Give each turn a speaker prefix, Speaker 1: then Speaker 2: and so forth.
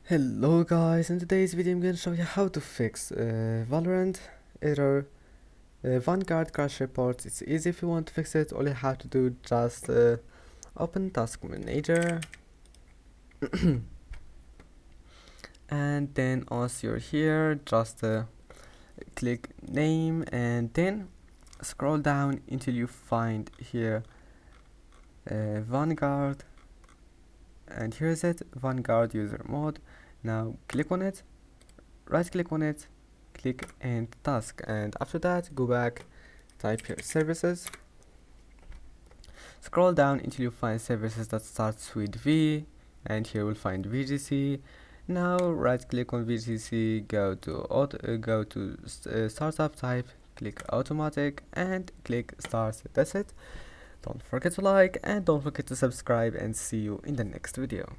Speaker 1: Hello guys, in today's video I'm going to show you how to fix Valorant error Vanguard crash reports. It's easy. If you want to fix it, all you have to do just open task manager and then once you're here just click name and then scroll down until you find here Vanguard, and here is it, Vanguard user mode. Now click on it, right click on it, click end task, and after that go back, type here services, scroll down until you find services that starts with V, and here we'll find VGC. Now right click on VGC, go to startup type, click automatic and click start. That's it. Don't forget to like and don't forget to subscribe, and see you in the next video.